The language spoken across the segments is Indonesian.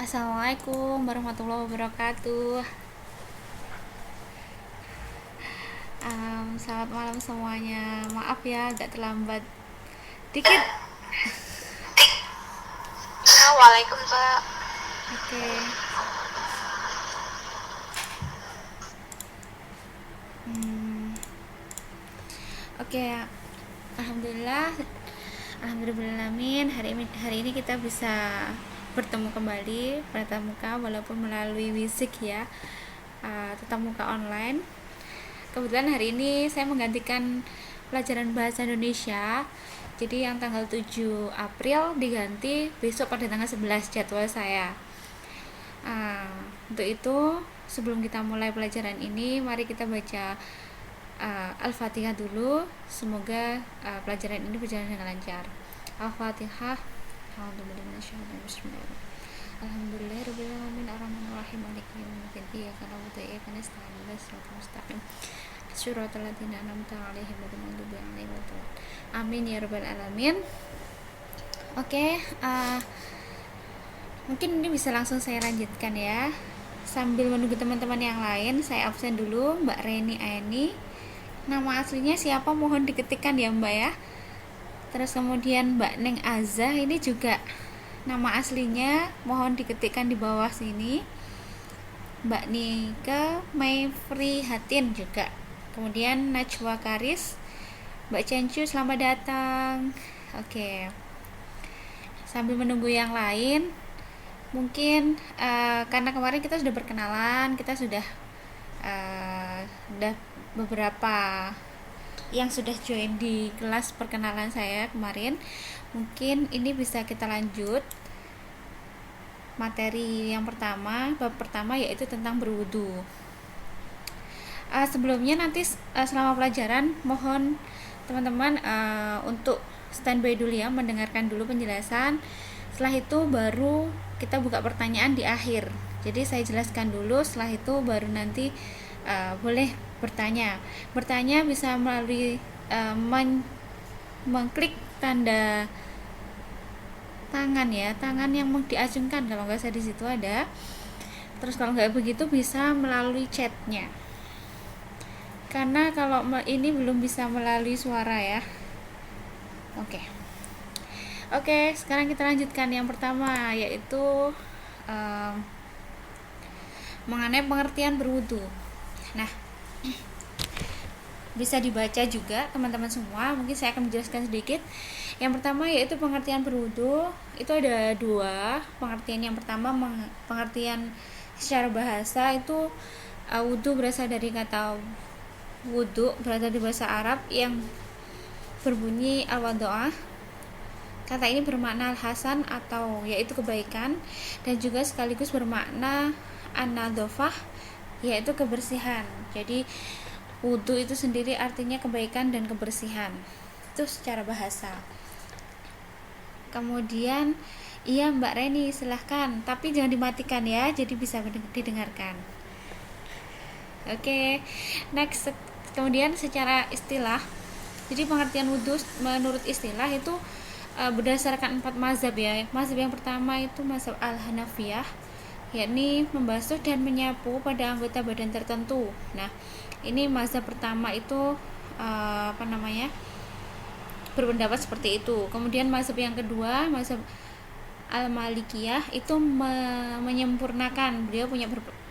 Assalamualaikum warahmatullahi wabarakatuh. Selamat malam semuanya. Maaf ya agak terlambat dikit. Waalaikumsalam. Oke. Hmm, Oke. Alhamdulillah. Alhamdulillahirobbilalamin. Hari ini kita bisa bertemu kembali tatap muka walaupun melalui fisik ya. Tatap muka online. Kebetulan hari ini saya menggantikan pelajaran bahasa Indonesia. Jadi yang tanggal 7 April diganti besok pada tanggal 11 jadwal saya. Untuk itu sebelum kita mulai pelajaran ini, mari kita baca Al-Fatihah dulu. Semoga pelajaran ini berjalan dengan lancar. Al-Fatihah. Alhamdulillahirobbilalamin arrahmanirrahim maliki yaumiddin iyyaka na'budu wa iyyaka nasta'in ihdinas siratal mustaqim siratal ladzina an'amta 'alaihim ghairil maghdubi 'alaihim waladdallin. Amin ya rabbal alamin. Oke, mungkin ini bisa langsung saya lanjutkan ya. Sambil menunggu teman-teman yang lain, saya absen dulu. Mbak Reni Aini, nama aslinya siapa mohon diketikkan ya Mbak ya. Terus kemudian Mbak Neng Azza, ini juga nama aslinya mohon diketikkan di bawah sini. Mbak Nika Mayfri Hatin juga. Kemudian Najwa Karis, Mbak Cencu selamat datang. Oke. Sambil menunggu yang lain, mungkin karena kemarin kita sudah berkenalan, kita sudah beberapa yang sudah join di kelas perkenalan saya kemarin. Mungkin ini bisa kita lanjut materi yang pertama, bab pertama yaitu tentang berwudu. Sebelumnya nanti selama pelajaran mohon teman-teman untuk standby dulu ya, mendengarkan dulu penjelasan. Setelah itu baru kita buka pertanyaan di akhir. Jadi saya jelaskan dulu, setelah itu baru nanti boleh bertanya. Bertanya bisa melalui mengklik tanda tangan ya, tangan yang mau diacungkan kalau nggak salah di situ ada. Terus kalau nggak begitu bisa melalui chatnya. Karena kalau ini belum bisa melalui suara ya. Oke, sekarang kita lanjutkan yang pertama yaitu mengenai pengertian berwudu. Nah, bisa dibaca juga teman-teman semua. Mungkin saya akan menjelaskan sedikit. Yang pertama yaitu pengertian berwudu. Itu ada dua pengertian. Yang pertama pengertian secara bahasa itu wudu berasal dari kata wudu, berasal dari bahasa Arab yang berbunyi al-wado'ah. Kata ini bermakna al-hasan atau yaitu kebaikan, dan juga sekaligus bermakna an-nadhofah yaitu kebersihan. Jadi wudu itu sendiri artinya kebaikan dan kebersihan. Itu secara bahasa. Kemudian iya Mbak Reni silahkan, tapi jangan dimatikan ya, jadi bisa didengarkan. Oke, next. Kemudian secara istilah, jadi pengertian wudu menurut istilah itu berdasarkan 4 mazhab ya. Mazhab yang pertama itu mazhab al-Hanafiyah, yakni membasuh dan menyapu pada anggota badan tertentu. Nah, ini mazhab pertama itu berpendapat seperti itu. Kemudian mazhab yang kedua, mazhab al-Malikiyah, itu menyempurnakan. Beliau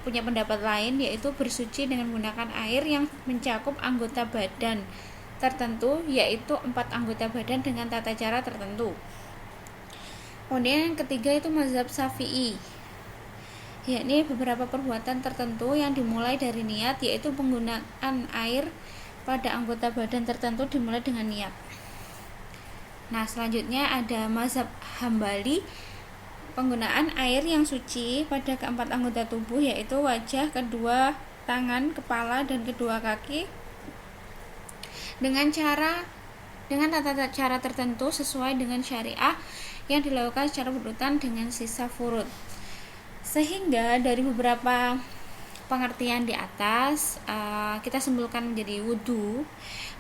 punya pendapat lain, yaitu bersuci dengan menggunakan air yang mencakup anggota badan tertentu, yaitu 4 anggota badan dengan tata cara tertentu. Kemudian yang ketiga itu mazhab Syafi'i, yakni beberapa perbuatan tertentu yang dimulai dari niat, yaitu penggunaan air pada anggota badan tertentu dimulai dengan niat. Nah, selanjutnya ada mazhab Hambali, penggunaan air yang suci pada keempat anggota tubuh, yaitu wajah, kedua tangan, kepala, dan kedua kaki dengan tata cara tertentu sesuai dengan syariah yang dilakukan secara berurutan dengan sisa furud. Sehingga dari beberapa pengertian di atas, kita simpulkan menjadi wudu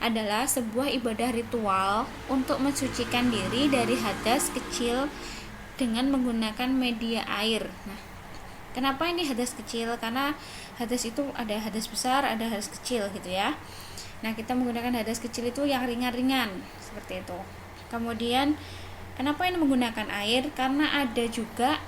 adalah sebuah ibadah ritual untuk mensucikan diri dari hadas kecil dengan menggunakan media air. Nah, kenapa ini hadas kecil? Karena hadas itu ada hadas besar, ada hadas kecil gitu ya. Nah, kita menggunakan hadas kecil itu yang ringan-ringan seperti itu. Kemudian kenapa ini menggunakan air? Karena ada juga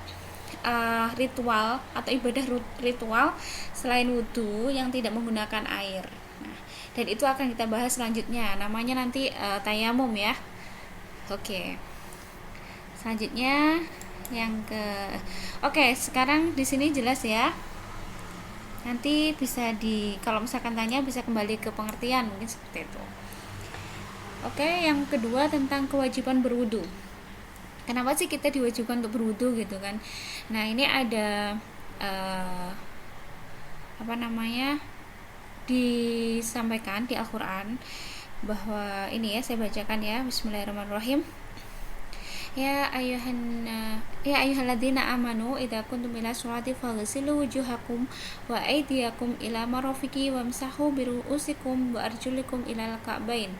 ritual atau ibadah ritual selain wudhu yang tidak menggunakan air. Nah, dan itu akan kita bahas selanjutnya. Namanya nanti tayamum ya. Oke. Selanjutnya sekarang di sini jelas ya. Nanti bisa kalau misalkan tanya bisa kembali ke pengertian mungkin seperti itu. Oke, yang kedua tentang kewajiban berwudu. Kenapa sih kita diwajibkan untuk berwudu gitu kan? Nah, ini ada disampaikan di Al-Qur'an bahwa ini ya, saya bacakan ya. Bismillahirrahmanirrahim. Ya ayyuhalladzina amanu idza kuntum ila sholati faghsilu wujuhakum wa aydiyakum ila marafiqi wamsahu biru'usikum wa arjulikum ilal ka'bain.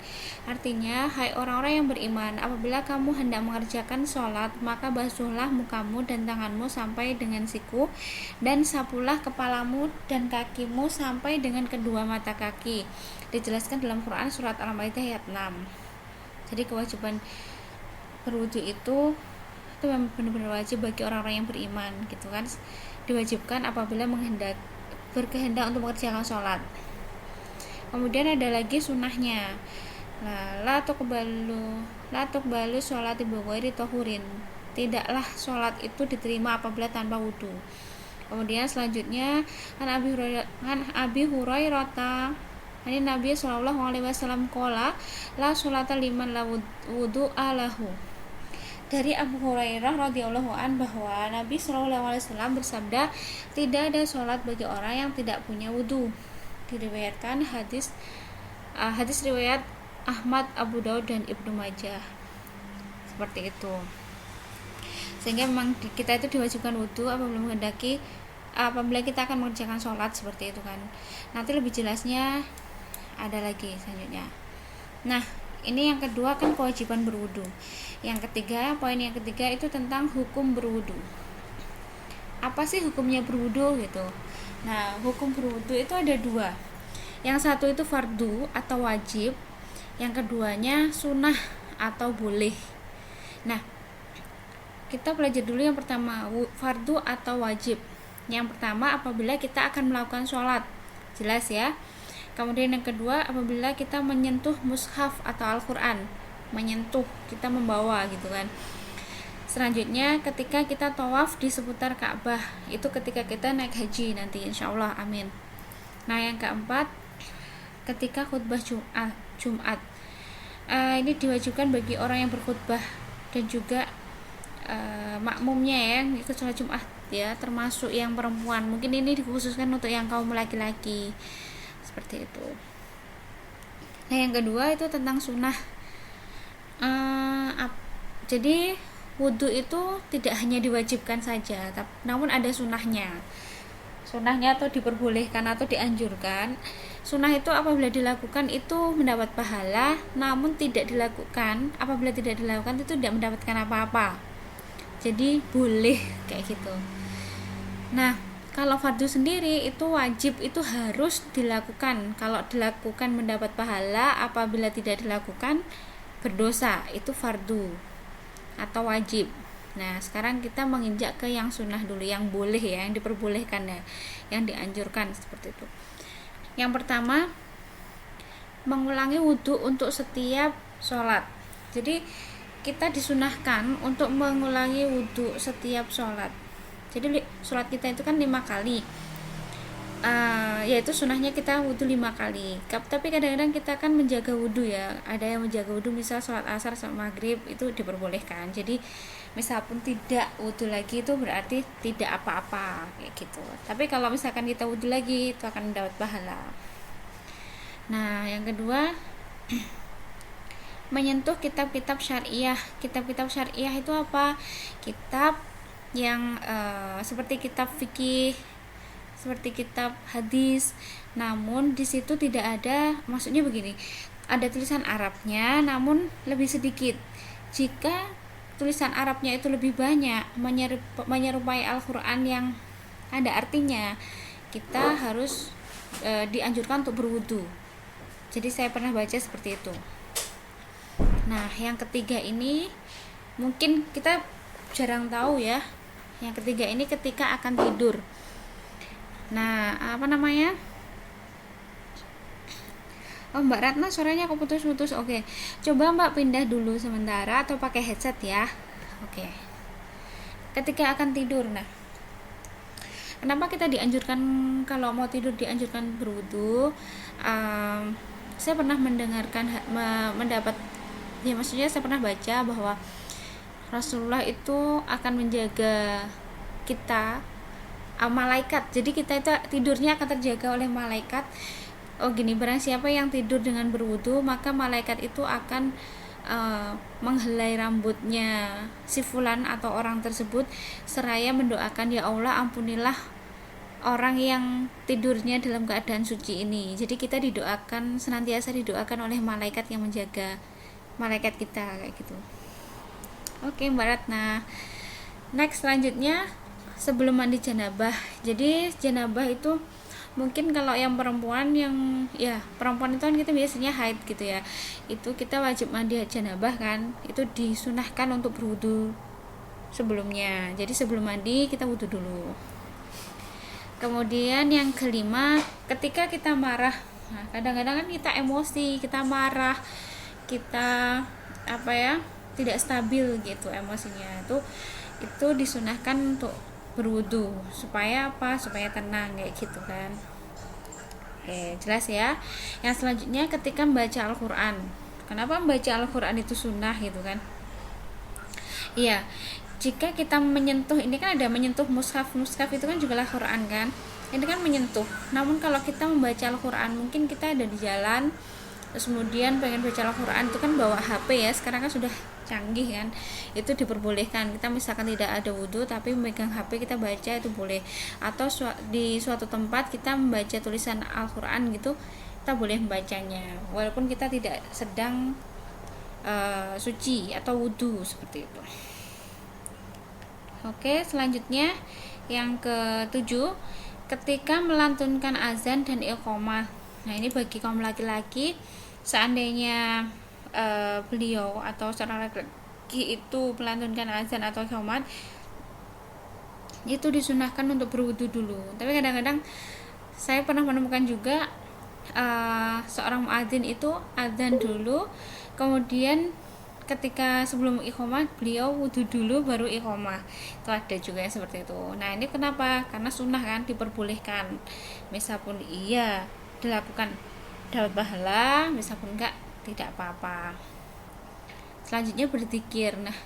Artinya, hai orang-orang yang beriman, apabila kamu hendak mengerjakan sholat, maka basuhlah mukamu dan tanganmu sampai dengan siku, dan sapulah kepalamu dan kakimu sampai dengan kedua mata kaki. Dijelaskan dalam Quran surat Al-Maidah ayat 6. Jadi kewajiban berwudu itu benar-benar wajib bagi orang-orang yang beriman gitu kan. Diwajibkan apabila berkehendak untuk mengerjakan sholat. Kemudian ada lagi sunahnya. La tuqbalu sholati bighairi tahurin. Tidaklah sholat itu diterima apabila tanpa wudu. Kemudian selanjutnya an Abi Hurairah ini Nabi Shallallahu Alaihi Wasallam qala la sholata liman la wudu'a lahu. Dari Abu Hurairah radhiyallahu an bahwa Nabi Shallallahu Alaihi Wasallam bersabda, tidak ada sholat bagi orang yang tidak punya wudu. Diriwayatkan hadis riwayat Ahmad, Abu Daud dan Ibnu Majah. Seperti itu. Sehingga memang kita itu diwajibkan wudu apabila kita akan mengerjakan sholat seperti itu kan. Nanti lebih jelasnya ada lagi selanjutnya. Nah, ini yang kedua kan kewajiban berwudu. Poin yang ketiga itu tentang hukum berwudu. Apa sih hukumnya berwudu gitu? Nah, hukum berwudu itu ada dua. Yang satu itu fardu atau wajib, yang keduanya sunnah atau boleh. Nah, kita belajar dulu yang pertama, fardu atau wajib. Yang pertama apabila kita akan melakukan sholat, jelas ya. Kemudian yang kedua apabila kita menyentuh mushaf atau Al-Quran, kita membawa gitu kan. Selanjutnya ketika kita tawaf di seputar Ka'bah, itu ketika kita naik haji nanti insyaallah, amin. Nah, yang keempat ketika khutbah Jumat. Ini diwajibkan bagi orang yang berkhutbah dan juga makmumnya ya, yang ikut sholat Jumat ya, termasuk yang perempuan. Mungkin ini dikhususkan untuk yang kaum laki-laki seperti itu. Nah, yang kedua itu tentang sunnah. Jadi wudu itu tidak hanya diwajibkan saja, namun ada sunnahnya atau diperbolehkan atau dianjurkan. Sunnah itu apabila dilakukan itu mendapat pahala, namun apabila tidak dilakukan itu tidak mendapatkan apa-apa. Jadi boleh kayak gitu. Nah, kalau fardu sendiri itu wajib, itu harus dilakukan. Kalau dilakukan mendapat pahala, apabila tidak dilakukan berdosa. Itu fardu atau wajib. Nah, sekarang kita menginjak ke yang sunnah dulu, yang boleh ya, yang diperbolehkan ya, yang dianjurkan seperti itu. Yang pertama, mengulangi wudhu untuk setiap sholat. Jadi kita disunahkan untuk mengulangi wudhu setiap sholat. Jadi sholat kita itu kan 5 kali, yaitu sunahnya kita wudhu 5 kali. Tapi kadang-kadang kita kan menjaga wudhu ya. Ada yang menjaga wudhu, misal sholat asar sama maghrib itu diperbolehkan. Jadi misal pun tidak wudhu lagi itu berarti tidak apa-apa kayak gitu. Tapi kalau misalkan kita wudhu lagi itu akan mendapat pahala. Nah, yang kedua menyentuh kitab-kitab syariah. Kitab-kitab syariah itu apa? Kitab yang seperti kitab fikih, seperti kitab hadis, namun di situ tidak ada, maksudnya begini, ada tulisan Arabnya namun lebih sedikit. Jika tulisan Arabnya itu lebih banyak, menyerupai Al-Quran yang ada artinya, kita harus dianjurkan untuk berwudu. Jadi saya pernah baca seperti itu. Nah, yang ketiga ini mungkin kita jarang tahu ya. Yang ketiga ini ketika akan tidur. Nah, apa namanya? Oh, Mbak Ratna suaranya aku putus-putus. Oke. Coba Mbak pindah dulu sementara atau pakai headset ya. Oke. Ketika akan tidur. Nah, kenapa kita dianjurkan kalau mau tidur dianjurkan berwudu? Saya pernah mendapat ya, maksudnya saya pernah baca bahwa Rasulullah itu akan menjaga kita, malaikat. Jadi kita itu tidurnya akan terjaga oleh malaikat. Oh gini, barang siapa yang tidur dengan berwudu, maka malaikat itu akan menghelai rambutnya si fulan atau orang tersebut, seraya mendoakan, ya Allah ampunilah orang yang tidurnya dalam keadaan suci ini. Jadi kita didoakan, senantiasa didoakan oleh malaikat yang menjaga malaikat kita, kayak gitu. Oke Mbak Ratna. Next, selanjutnya sebelum mandi janabah. Jadi janabah itu mungkin kalau yang perempuan, perempuan itu kan kita biasanya haid gitu ya, itu kita wajib mandi janabah kan, itu disunahkan untuk berwudu sebelumnya. Jadi sebelum mandi kita wudu dulu. Kemudian yang kelima, ketika kita marah. Nah, kadang-kadang kan kita emosi, kita marah, kita tidak stabil gitu emosinya, itu disunahkan untuk berwudu supaya supaya tenang kayak gitu kan. Oke, jelas ya. Yang selanjutnya ketika membaca Al-Quran. Kenapa membaca Al-Quran itu sunnah gitu kan? Iya, jika kita menyentuh, ini kan ada menyentuh mushaf itu kan juga Al-Quran kan, ini kan menyentuh. Namun kalau kita membaca Al-Quran, mungkin kita ada di jalan terus kemudian pengen baca Al-Quran, itu kan bawa HP ya, sekarang kan sudah canggih kan, itu diperbolehkan. Kita misalkan tidak ada wudhu tapi memegang HP kita baca, itu boleh. Atau di suatu tempat kita membaca tulisan Al-Quran gitu, kita boleh membacanya walaupun kita tidak sedang suci atau wudhu, seperti itu. Oke, selanjutnya yang ke-7, ketika melantunkan azan dan iqamah. Nah, ini bagi kaum laki-laki, seandainya beliau atau seorang laki-laki itu melantunkan azan atau iqamah, itu disunahkan untuk berwudu dulu. Tapi kadang-kadang saya pernah menemukan juga seorang muadzin itu azan dulu, kemudian ketika sebelum iqamah beliau wudu dulu baru iqamah. Itu ada juga yang seperti itu. Nah, ini kenapa? Karena sunnah kan, diperbolehkan. Misal iya dilakukan dapat pahala, misal pun enggak, tidak apa-apa. Selanjutnya berzikir. Nah,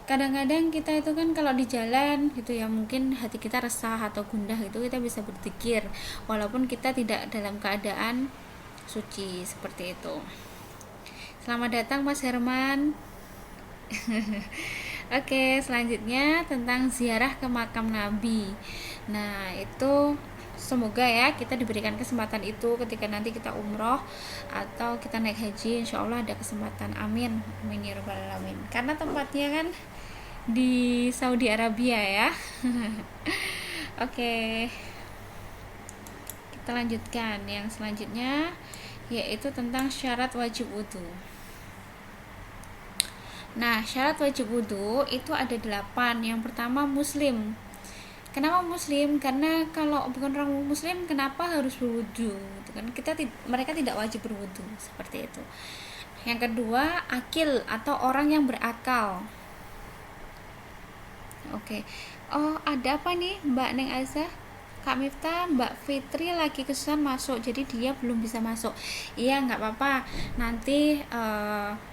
kadang-kadang kita itu kan kalau di jalan gitu ya, mungkin hati kita resah atau gundah gitu, kita bisa berzikir walaupun kita tidak dalam keadaan suci, seperti itu. Selamat datang Mas Herman. Oke, selanjutnya tentang ziarah ke makam Nabi. Nah, itu semoga ya kita diberikan kesempatan itu ketika nanti kita umroh atau kita naik haji, insya Allah ada kesempatan. Amin, amin ya rabbal alamin. Karena tempatnya kan di Saudi Arabia ya. Oke, kita lanjutkan yang selanjutnya, yaitu tentang syarat wajib wudhu. Nah, syarat wajib wudhu itu ada 8. Yang pertama muslim. Kenapa muslim? Karena kalau bukan orang muslim, kenapa harus berwudhu? Kan mereka tidak wajib berwudhu, seperti itu. Yang kedua, akil atau orang yang berakal. Oke. Oh, ada apa nih Mbak Neng Azah? Kak Miftah, Mbak Fitri lagi kesusahan masuk, jadi dia belum bisa masuk. Iya, nggak apa-apa, nanti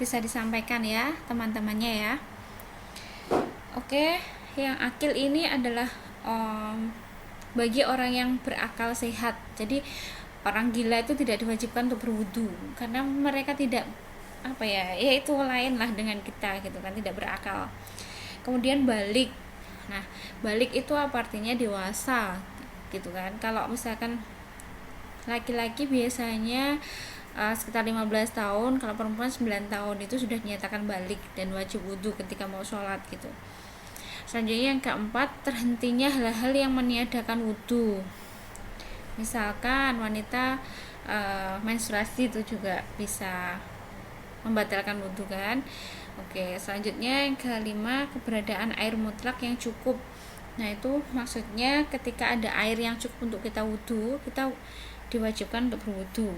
bisa disampaikan ya teman-temannya ya. Oke, yang akil ini adalah bagi orang yang berakal sehat. Jadi orang gila itu tidak diwajibkan untuk berwudu karena mereka tidak itu lain lah dengan kita gitu kan, tidak berakal. Kemudian balik. Nah, balik itu apa artinya? Dewasa gitu kan. Kalau misalkan laki-laki biasanya sekitar 15 tahun, kalau perempuan 9 tahun itu sudah dinyatakan balik dan wajib wudhu ketika mau sholat gitu. Selanjutnya yang keempat, terhentinya hal-hal yang meniadakan wudhu. Misalkan wanita menstruasi itu juga bisa membatalkan wudhu kan. Oke, selanjutnya yang kelima, keberadaan air mutlak yang cukup. Nah itu maksudnya ketika ada air yang cukup untuk kita wudhu, kita diwajibkan untuk berwudhu.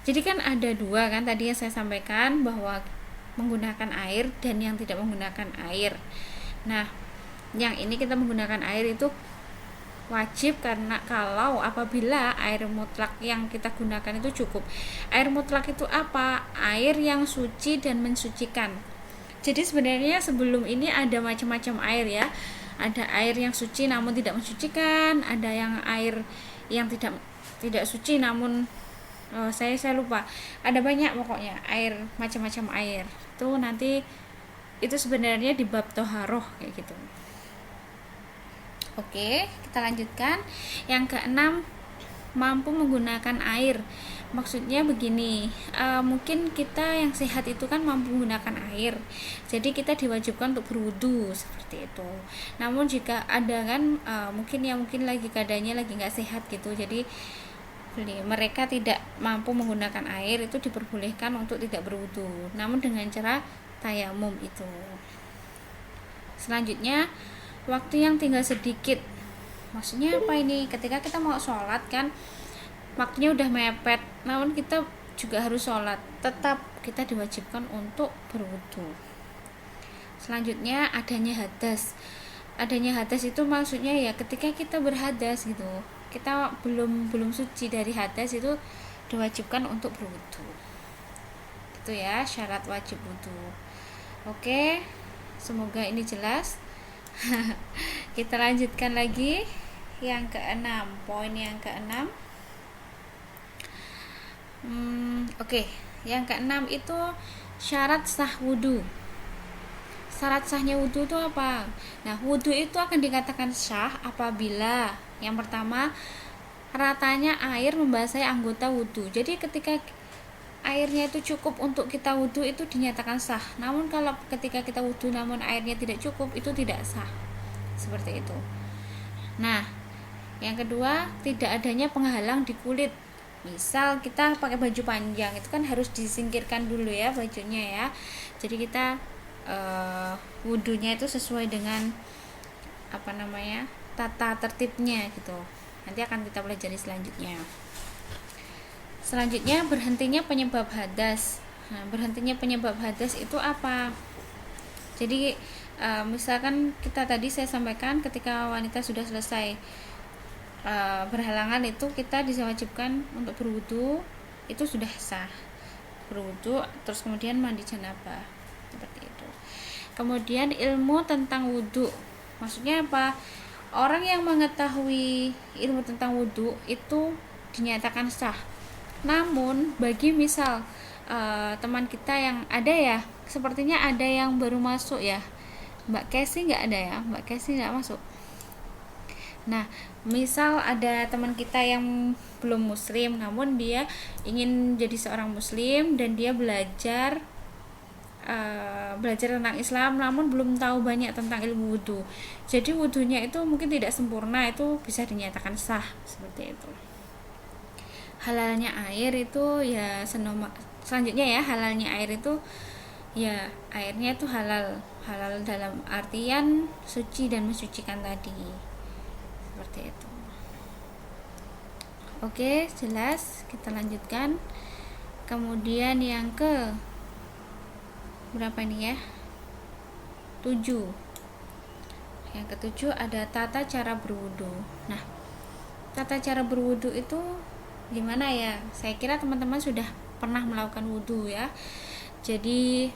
Jadi kan ada dua kan tadi yang saya sampaikan, bahwa menggunakan air dan yang tidak menggunakan air. Nah yang ini kita menggunakan air itu wajib, karena kalau apabila air mutlak yang kita gunakan itu cukup. Air mutlak itu apa? Air yang suci dan mensucikan. Jadi sebenarnya sebelum ini ada macam-macam air ya. Ada air yang suci namun tidak mensucikan, ada yang air yang tidak suci namun saya lupa. Ada banyak pokoknya air, macam-macam air. Itu nanti itu sebenarnya di bab toharoh kayak gitu. Oke, kita lanjutkan. Yang keenam, mampu menggunakan air. Maksudnya begini, mungkin kita yang sehat itu kan mampu menggunakan air, jadi kita diwajibkan untuk berwudu seperti itu. Namun jika ada kan mungkin lagi keadaannya lagi nggak sehat gitu, jadi mereka tidak mampu menggunakan air, itu diperbolehkan untuk tidak berwudu, namun dengan cara tayamum itu. Selanjutnya, waktu yang tinggal sedikit. Maksudnya apa ini? Ketika kita mau sholat kan waktunya udah mepet, namun kita juga harus sholat, tetap kita diwajibkan untuk berwudu. Selanjutnya, adanya hadas itu maksudnya ya ketika kita berhadas gitu, kita belum suci dari hadas, itu diwajibkan untuk berwudu. Itu ya syarat wajib wudu. Oke, semoga ini jelas. Kita lanjutkan lagi yang keenam, poin yang keenam. Oke, yang keenam itu syarat sah wudu. Syarat sahnya wudu itu apa? Nah, wudu itu akan dikatakan sah apabila yang pertama, ratanya air membasahi anggota wudu. Jadi ketika airnya itu cukup untuk kita wudu, itu dinyatakan sah. Namun kalau ketika kita wudu namun airnya tidak cukup, itu tidak sah. Seperti itu. Nah, yang kedua, tidak adanya penghalang di kulit. Misal kita pakai baju panjang, itu kan harus disingkirkan dulu ya bajunya ya. Jadi kita wudunya itu sesuai dengan tata tertibnya gitu. Nanti akan kita pelajari selanjutnya. Selanjutnya, berhentinya penyebab hadas. Nah, berhentinya penyebab hadas itu apa? Jadi misalkan kita tadi saya sampaikan ketika wanita sudah selesai berhalangan, itu kita diwajibkan untuk berwudu, itu sudah sah berwudu, terus kemudian mandi janabah seperti itu. Kemudian ilmu tentang wudu, maksudnya apa? Orang yang mengetahui ilmu tentang wudu itu dinyatakan sah. Namun bagi misal teman kita yang ada ya, sepertinya ada yang baru masuk ya, Mbak Casey nggak ada ya, Mbak Casey nggak masuk. Nah, misal ada teman kita yang belum muslim, namun dia ingin jadi seorang muslim dan dia belajar tentang Islam, namun belum tahu banyak tentang ilmu wudu. Jadi wudunya itu mungkin tidak sempurna, itu bisa dinyatakan sah seperti itu. Halalnya air itu ya selanjutnya ya, halalnya air itu ya airnya itu halal dalam artian suci dan mensucikan tadi. Seperti itu. Oke, jelas. Kita lanjutkan. Kemudian yang ke berapa ini ya? 7. Yang ketujuh ada tata cara berwudu. Nah, tata cara berwudu itu gimana ya? Saya kira teman-teman sudah pernah melakukan wudu ya. Jadi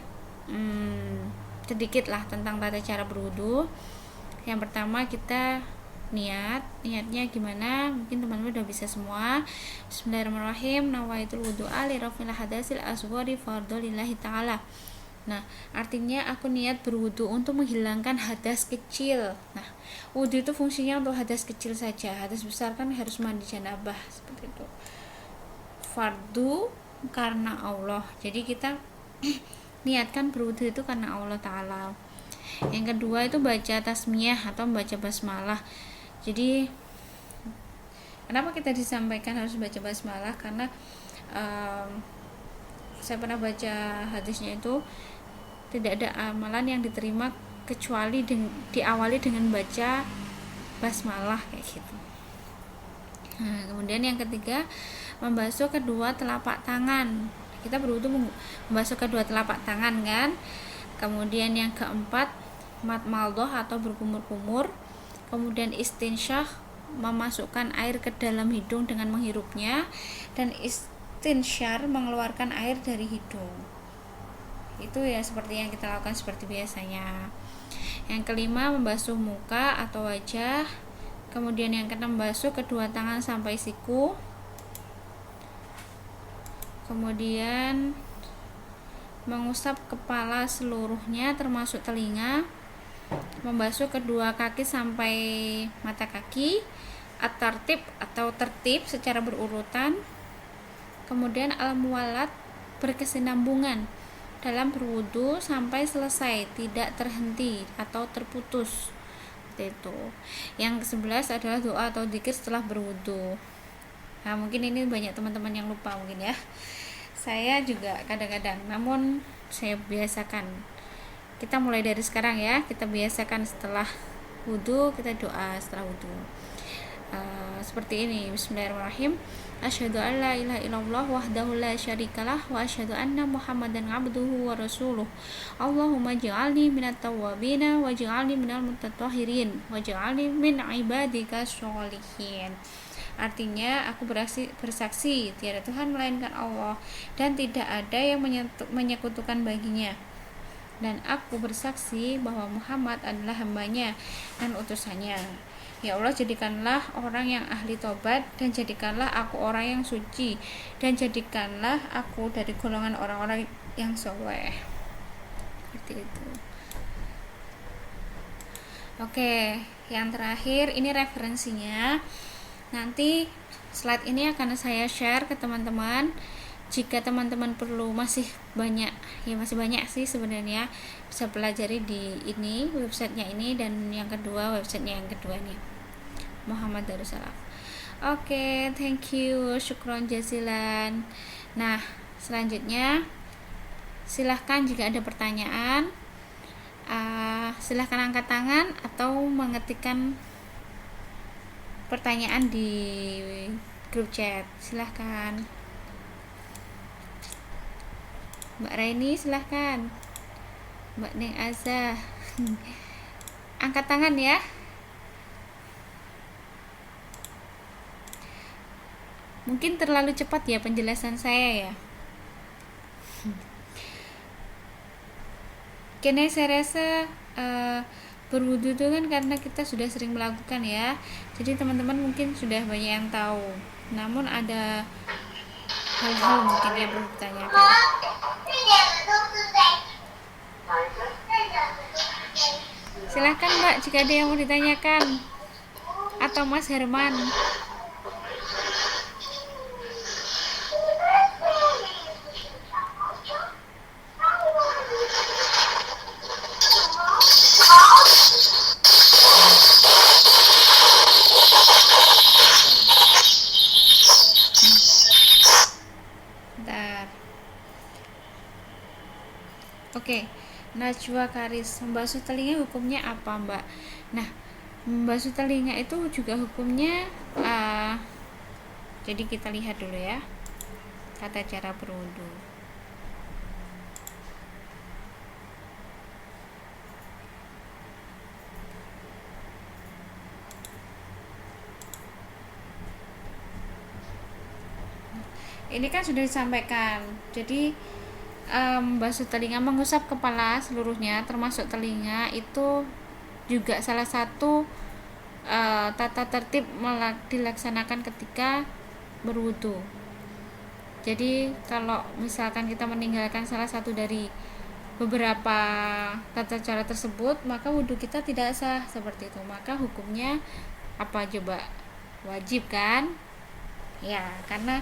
sedikit lah tentang tata cara berwudu. Yang pertama, kita niatnya gimana? Mungkin teman-teman udah bisa semua. Bismillahirrahmanirrahim. Nawaitul wudu'a li raf'il hadasil asghari fardholillahi ta'ala. Nah, artinya aku niat berwudu untuk menghilangkan hadas kecil. Nah, wudu itu fungsinya untuk hadas kecil saja. Hadas besar kan harus mandi janabah seperti itu. Fardu karena Allah. Jadi kita niatkan berwudu itu karena Allah Ta'ala. Yang kedua itu baca tasmiyah atau baca basmalah. Jadi kenapa kita disampaikan harus baca basmalah? Karena saya pernah baca hadisnya itu tidak ada amalan yang diterima kecuali diawali dengan baca basmalah kayak gitu. Nah, kemudian yang ketiga, membasuh kedua telapak tangan. Kita berwudu membasuh kedua telapak tangan kan. Kemudian yang keempat, madmaldoh atau berkumur-kumur. Kemudian istinsyah, memasukkan air ke dalam hidung dengan menghirupnya, dan istinsyar, mengeluarkan air dari hidung. Itu ya seperti yang kita lakukan seperti biasanya. Yang kelima, membasuh muka atau wajah. Kemudian yang keenam, basuh kedua tangan sampai siku. Kemudian mengusap kepala seluruhnya termasuk telinga. Membasuh kedua kaki sampai mata kaki. At-tartib atau tertib secara berurutan. Kemudian al-muwalat, berkesinambungan dalam berwudu sampai selesai, tidak terhenti atau terputus. Itu. Yang ke-11 adalah doa atau dzikir setelah berwudu. Nah, mungkin ini banyak teman-teman yang lupa mungkin ya. Saya juga kadang-kadang, namun saya biasakan. Kita mulai dari sekarang ya, kita biasakan setelah wudu kita doa setelah wudu. Seperti ini, bismillahirrahmanirrahim. Asyhadu an la ilaha illallah wahdahu la syarikalah wa asyhadu anna Muhammadan abduhu wa rasuluh. Allahumma ij'alni minat tawwabin wa ij'alni minal mutatahhirin wa ij'alni min ibadika sholihin. Artinya, aku bersaksi tiada Tuhan melainkan Allah dan tidak ada yang menyekutukan baginya. Dan aku bersaksi bahwa Muhammad adalah hambanya dan utusannya. Ya Allah, jadikanlah orang yang ahli tobat, dan jadikanlah aku orang yang suci, dan jadikanlah aku dari golongan orang-orang yang soleh. Seperti itu. Oke, yang terakhir ini referensinya. Nanti slide ini akan saya share ke teman-teman. Jika teman-teman perlu, masih banyak sih sebenarnya, bisa pelajari di ini, websitenya ini, dan yang kedua websitenya yang kedua nih, Muhammad Darussalam. Oke, thank you, syukron jazilan. Nah, selanjutnya silahkan jika ada pertanyaan, silahkan angkat tangan atau mengetikkan pertanyaan di grup chat. Silahkan Mbak Raini, silahkan Mbak Neng Azah. Angkat tangan ya. Mungkin terlalu cepat ya penjelasan saya ya. Karena saya rasa berwudu itu kan karena kita sudah sering melakukan ya. Jadi teman-teman mungkin sudah banyak yang tahu. Namun ada hal-hal mungkin yang perlu ditanyakan. Silahkan Mbak jika ada yang mau ditanyakan, atau Mas Herman. Oke, Najwa Karis, membasuh telinga hukumnya apa Mbak? Nah, membasuh telinga itu juga hukumnya jadi kita lihat dulu ya tata cara berwudu. Ini kan sudah disampaikan. Jadi membasuh telinga, mengusap kepala seluruhnya termasuk telinga, itu juga salah satu tata tertib dilaksanakan ketika berwudu. Jadi kalau misalkan kita meninggalkan salah satu dari beberapa tata cara tersebut, maka wudu kita tidak sah seperti itu. Maka hukumnya apa coba? Wajib kan? Ya, karena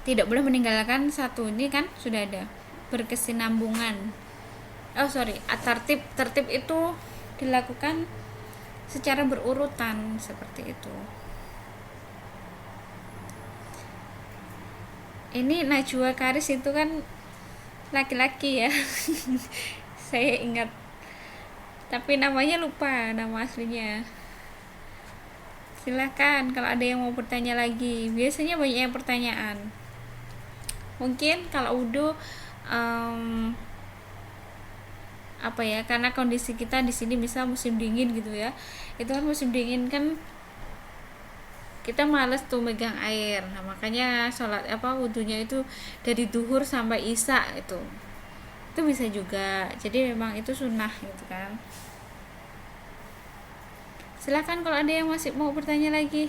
tidak boleh meninggalkan satu. Ini kan sudah ada berkesinambungan. Tertib itu dilakukan secara berurutan seperti itu. Ini Najwa Karis itu kan laki-laki ya. Saya ingat, tapi namanya lupa, nama aslinya. Silahkan kalau ada yang mau bertanya lagi. Biasanya banyak yang pertanyaan. Mungkin kalau Udo apa ya, karena kondisi kita di sini bisa musim dingin gitu ya. Itu kan musim dingin kan kita males tuh megang air. Nah, makanya wudunya itu dari duhur sampai isya itu bisa juga. Jadi memang itu sunnah gitu kan. Silakan kalau ada yang masih mau bertanya lagi.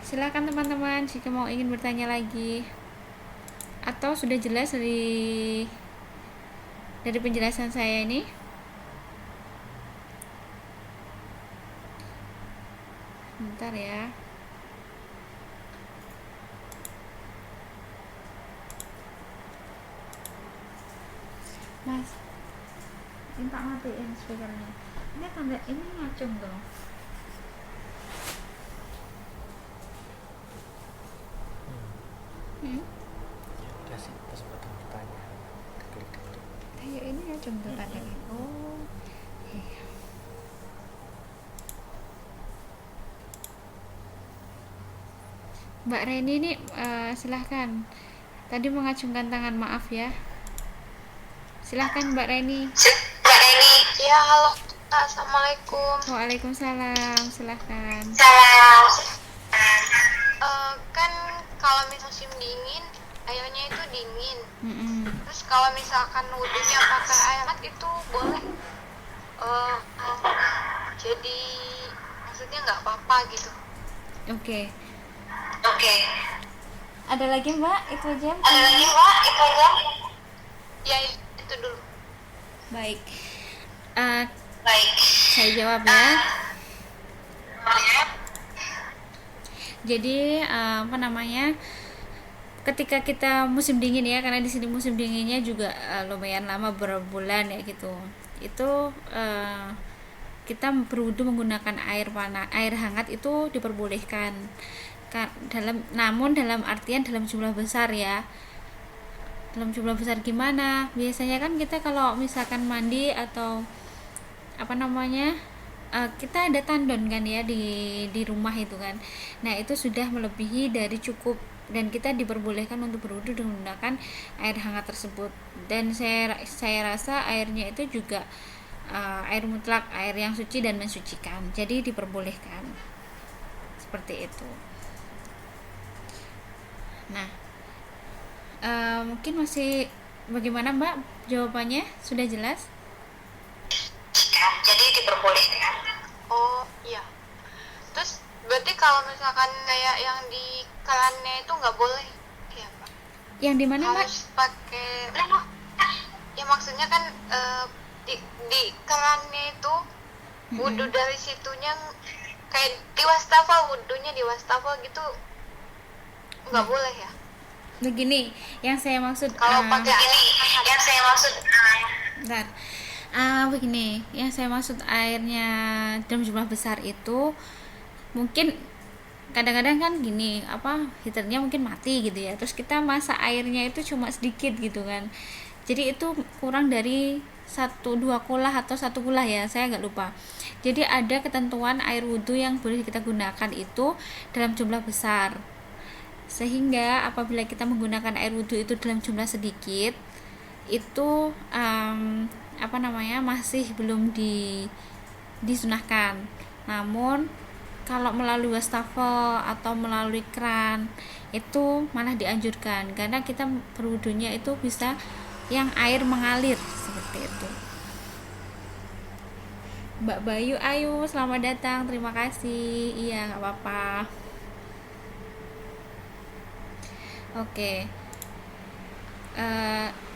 Silakan teman-teman jika mau ingin bertanya lagi, atau sudah jelas dari penjelasan saya ini. Bentar ya. Mas, minta matiin speakernya. Ini tanda ini ngacung dong. Ya kasih kesempatan bertanya. Kayak ini ngacung tuh tandanya. Oh. Iya. Mbak Reni ini silahkan. Tadi mengacungkan tangan, maaf ya. Silahkan Mbak Reni. Ya, halo. Assalamualaikum. Waalaikumsalam. Silahkan. Kan kalau musim dingin, airnya itu dingin. Terus kalau misalkan wudhunya pakai air hangat itu boleh? Jadi maksudnya nggak apa-apa gitu. Oke. Ada lagi Mbak? Itu aja. Ya, itu dulu. Baik. Saya jawab ya. Jadi ketika kita musim dingin ya, karena di sini musim dinginnya juga lumayan lama, berbulan ya gitu. Itu kita berwudu menggunakan air hangat itu diperbolehkan. Namun dalam artian dalam jumlah besar ya. Dalam jumlah besar gimana? Biasanya kan kita kalau misalkan mandi atau kita ada tandon kan ya di rumah itu kan. Nah, itu sudah melebihi dari cukup dan kita diperbolehkan untuk berwudu menggunakan air hangat tersebut. Dan saya rasa airnya itu juga air mutlak, air yang suci dan mensucikan. Jadi diperbolehkan. Seperti itu. Nah, mungkin masih bagaimana Mbak jawabannya? Sudah jelas? Jadi diperbolehkan. Oh iya. Terus berarti kalau misalkan kayak yang di kerannya itu nggak boleh ya Pak? Yang di mana Mbak? Harus pakai. Ya maksudnya kan di kerannya itu wudhu dari situnya kayak di wastafel, wudhunya di wastafel gitu nggak boleh ya? Begini, yang saya maksud bentar. Begini, yang saya maksud airnya dalam jumlah besar itu mungkin kadang-kadang kan gini, heaternya mungkin mati gitu ya, terus kita masak airnya itu cuma sedikit gitu kan, jadi itu kurang dari 1-2 kulah atau 1 kulah ya, saya agak lupa. Jadi ada ketentuan air wudhu yang boleh kita gunakan itu dalam jumlah besar, sehingga apabila kita menggunakan air wudhu itu dalam jumlah sedikit, itu masih belum disunahkan. Namun kalau melalui wastafel atau melalui kran itu malah dianjurkan, karena kita berwudunya itu bisa yang air mengalir seperti itu. Mbak Bayu, ayo selamat datang, terima kasih. Iya, nggak apa-apa. Oke.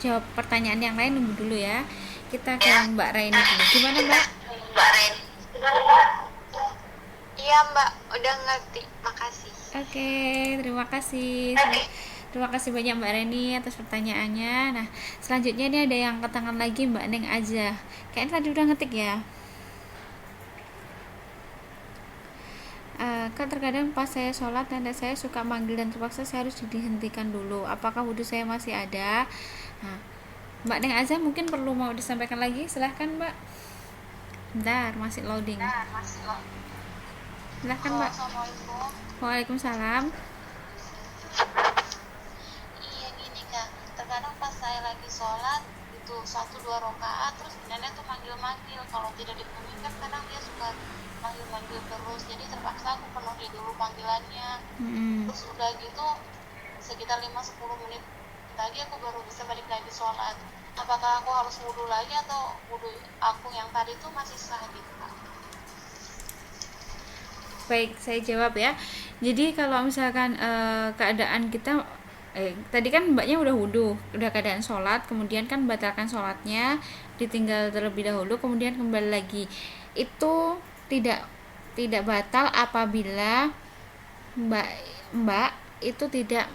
Jawab pertanyaan yang lain dulu ya. Kita ke Mbak Raini dulu. Gimana Mbak? Mbak Ren. Iya Mbak, udah ngerti. Makasih. Oke, terima kasih. Terima kasih banyak Mbak Reni atas pertanyaannya. Nah, selanjutnya ini ada yang ke tangan lagi Mbak Neng aja. Kayaknya tadi udah ngetik ya. Kak, terkadang pas saya sholat nenek saya suka manggil dan terpaksa saya harus dihentikan dulu. Apakah wudhu saya masih ada? Nah, Mbak Neng Aza mungkin perlu mau disampaikan lagi. Silahkan Mbak. Bentar, masih loading. Silahkan Mbak. Assalamualaikum. Waalaikumsalam. Iya gini Kak, terkadang pas saya lagi sholat itu 1-2 rakaat terus nenek tuh manggil-manggil, kalau tidak dipenuhi kan kadang dia suka manggil-manggil terus, jadi terpaksa aku penuhi dulu panggilannya. Terus udah gitu sekitar 5-10 menit lagi aku baru bisa balik lagi sholat. Apakah aku harus wudhu lagi atau wudhu aku yang tadi itu masih sah gitu Kak? Baik, saya jawab ya. Jadi kalau misalkan keadaan kita tadi kan mbaknya udah wudhu, udah keadaan sholat, kemudian kan batalkan sholatnya, ditinggal terlebih dahulu, kemudian kembali lagi. Itu tidak batal apabila mbak itu tidak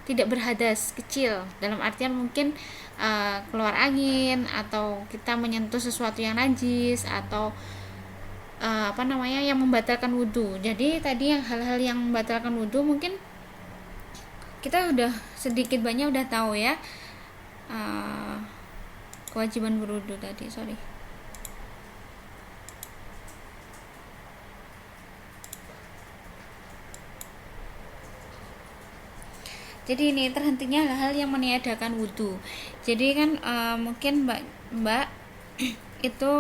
tidak berhadas kecil, dalam artian mungkin keluar angin atau kita menyentuh sesuatu yang najis atau yang membatalkan wudhu. Jadi tadi yang hal-hal yang membatalkan wudhu mungkin kita udah sedikit banyak udah tahu ya, kewajiban berwudhu tadi. Jadi ini terhentinya hal-hal yang meniadakan wudhu. Jadi kan mungkin mbak itu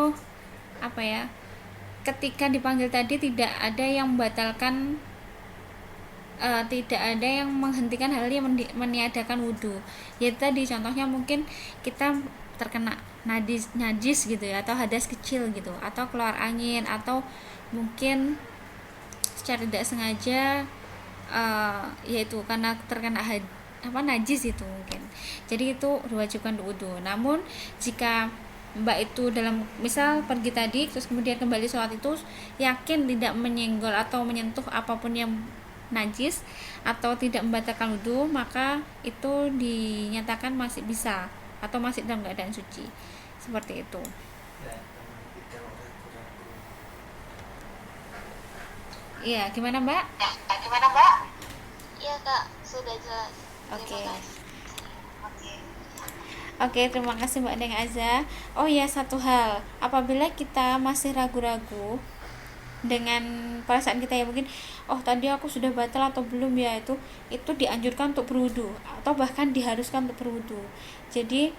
ketika dipanggil tadi tidak ada yang membatalkan, tidak ada yang menghentikan hal yang meniadakan wudhu. Ya tadi contohnya mungkin kita terkena najis gitu ya, atau hadas kecil gitu, atau keluar angin, atau mungkin secara tidak sengaja yaitu karena terkena najis itu mungkin. Jadi itu diwajibkan wudhu. Namun jika mbak itu dalam misal pergi tadi terus kemudian kembali sholat itu yakin tidak menyenggol atau menyentuh apapun yang najis atau tidak membatalkan wudhu, maka itu dinyatakan masih bisa atau masih dalam keadaan suci, seperti itu. Iya, gimana Mbak? Iya Kak, sudah jelas. Oke, terima kasih Mbak Neng Aza. Oh ya, satu hal, apabila kita masih ragu-ragu dengan perasaan kita ya, mungkin tadi aku sudah batal atau belum ya, itu dianjurkan untuk berwudu atau bahkan diharuskan untuk berwudu. Jadi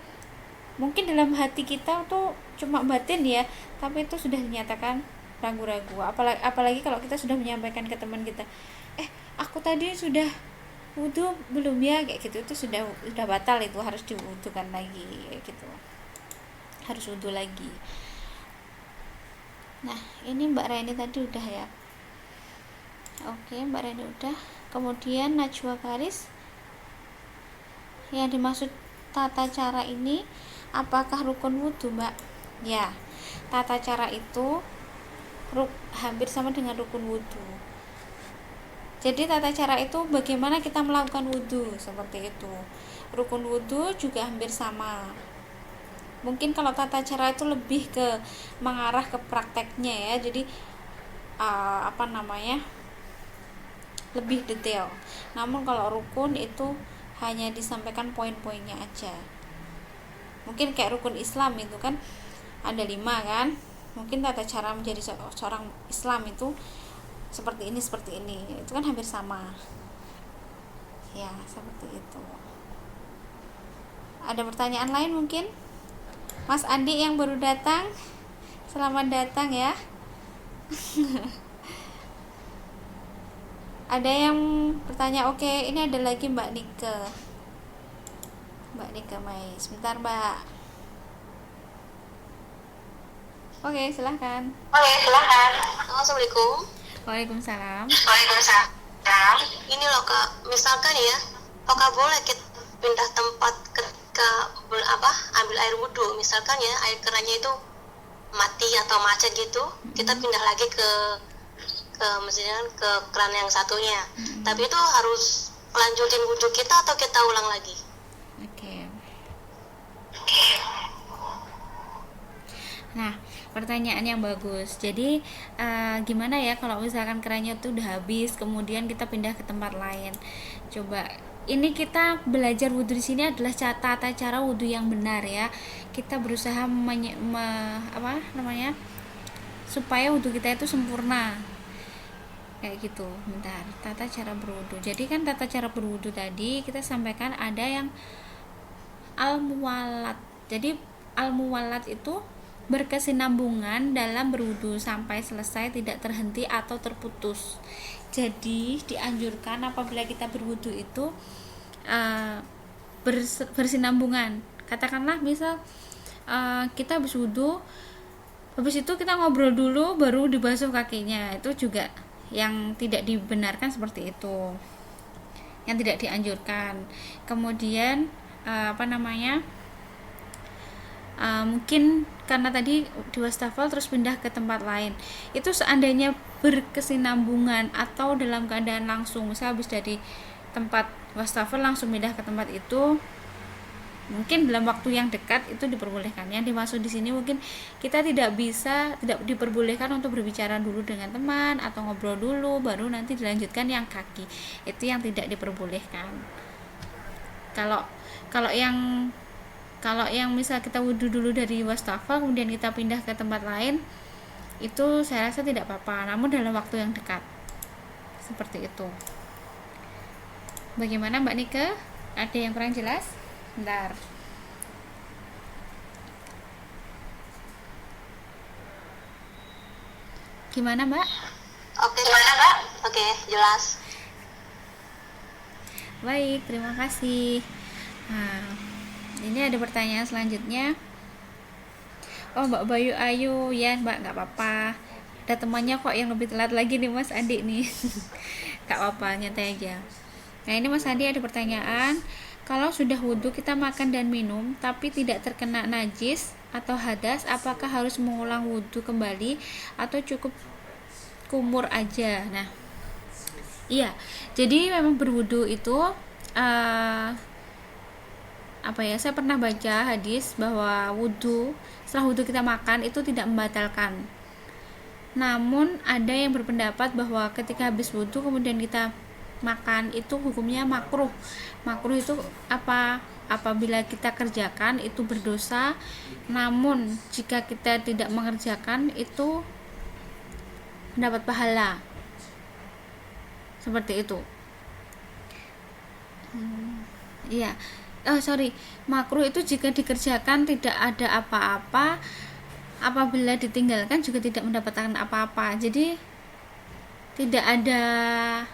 mungkin dalam hati kita tuh cuma batin ya, tapi itu sudah dinyatakan ragu-ragu. Apalagi kalau kita sudah menyampaikan ke teman kita, aku tadi sudah wudu belum ya, kayak gitu, itu sudah batal, itu harus diwudukan lagi kayak gitu, harus wudu lagi. Nah ini Mbak Reni tadi udah ya. Oke, Mbak Reni udah. Kemudian Najwa Karis, yang dimaksud tata cara ini apakah rukun wudu Mbak? Ya, tata cara itu hampir sama dengan rukun wudu. Jadi tata cara itu bagaimana kita melakukan wudu, seperti itu. Rukun wudu juga hampir sama. Mungkin kalau tata cara itu lebih ke mengarah ke prakteknya ya, jadi lebih detail. Namun kalau rukun itu hanya disampaikan poin-poinnya aja. Mungkin kayak rukun Islam itu kan ada 5 kan, mungkin tata cara menjadi seorang Islam itu seperti ini, itu kan hampir sama ya, seperti itu. Ada pertanyaan lain mungkin? Mas Andi yang baru datang, selamat datang ya. Ada yang bertanya? Oke, ini ada lagi Mbak Nike Mai, sebentar Mbak. Oke, silahkan. Assalamualaikum. Waalaikumsalam. Ini loh Kak, misalkan ya, apakah boleh kita pindah tempat ketika ambil air wudhu, misalkan ya air kerannya itu mati atau macet gitu, kita pindah lagi ke maksudnya ke keran yang satunya. Tapi itu harus lanjutin wudhu kita atau kita ulang lagi? Oke. Nah, pertanyaan yang bagus. Jadi gimana ya kalau misalkan kerannya tuh udah habis, kemudian kita pindah ke tempat lain? Coba, ini kita belajar wudhu di sini adalah tata cara wudhu yang benar ya. Kita berusaha supaya wudhu kita itu sempurna. Kayak gitu. Bentar, tata cara berwudhu. Jadi kan tata cara berwudhu tadi kita sampaikan ada yang al-muwalat. Jadi al-muwalat itu berkesinambungan dalam berwudu sampai selesai, tidak terhenti atau terputus. Jadi dianjurkan apabila kita berwudu itu bersinambungan. Katakanlah misal kita habis wudu, habis itu kita ngobrol dulu baru dibasuh kakinya, itu juga yang tidak dibenarkan seperti itu, yang tidak dianjurkan. Kemudian mungkin karena tadi di wastafel terus pindah ke tempat lain, itu seandainya berkesinambungan atau dalam keadaan langsung, misal habis dari tempat wastafel langsung pindah ke tempat itu, mungkin dalam waktu yang dekat itu diperbolehkan. Yang dimaksud di sini mungkin kita tidak diperbolehkan untuk berbicara dulu dengan teman atau ngobrol dulu baru nanti dilanjutkan yang kaki, itu yang tidak diperbolehkan. Kalau yang misal kita wudhu dulu dari wastafel kemudian kita pindah ke tempat lain, itu saya rasa tidak apa-apa, namun dalam waktu yang dekat, seperti itu. Bagaimana Mbak Nike? Ada yang kurang jelas? Bentar. Gimana Mbak? Oke, jelas. Baik, terima kasih. Nah, ini ada pertanyaan selanjutnya. Oh, Mbak Bayu Ayu, ya Mbak, nggak apa-apa. Ada temannya kok yang lebih telat lagi nih Mas Andi nih. Nggak apa-apa, nyantai aja. Nah, ini Mas Andi ada pertanyaan. Kalau sudah wudhu kita makan dan minum tapi tidak terkena najis atau hadas, apakah harus mengulang wudhu kembali atau cukup kumur aja? Nah, iya. Jadi memang berwudhu itu saya pernah baca hadis bahwa setelah wudhu kita makan itu tidak membatalkan. Namun ada yang berpendapat bahwa ketika habis wudhu kemudian kita makan itu hukumnya makruh. Makruh itu apabila kita kerjakan itu berdosa, namun jika kita tidak mengerjakan itu mendapat pahala. Seperti itu. Iya. Makruh itu jika dikerjakan tidak ada apa-apa, apabila ditinggalkan juga tidak mendapatkan apa-apa. Jadi tidak ada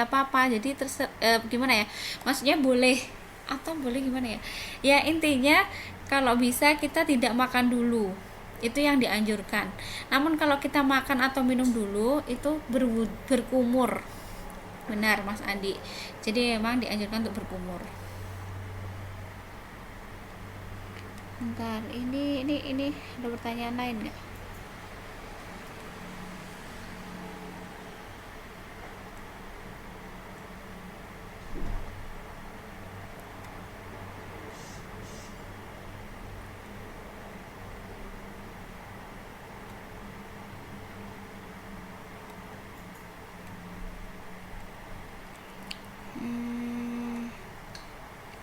apa-apa. Jadi gimana ya? Maksudnya boleh atau boleh gimana ya? Ya intinya kalau bisa kita tidak makan dulu. Itu yang dianjurkan. Namun kalau kita makan atau minum dulu itu berkumur. Benar Mas Andi. Jadi memang dianjurkan untuk berkumur. Bentar, ini ada pertanyaan lain nggak?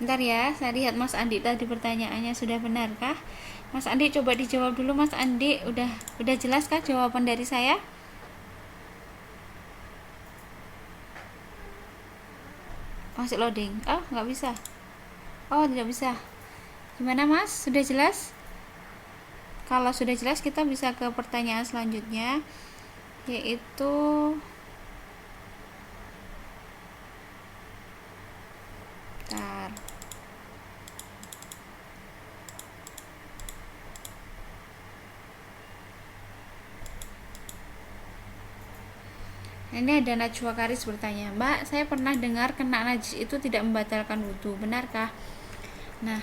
Bentar ya, saya lihat Mas Andi tadi pertanyaannya sudah benarkah? Mas Andi coba dijawab dulu Mas Andi, udah jelaskah jawaban dari saya? Masih loading. Oh, nggak bisa. Oh, tidak bisa. Gimana Mas? Sudah jelas? Kalau sudah jelas kita bisa ke pertanyaan selanjutnya, yaitu ini ada Najwa Karis bertanya, Mbak, saya pernah dengar kena najis itu tidak membatalkan wudhu, benarkah? Nah,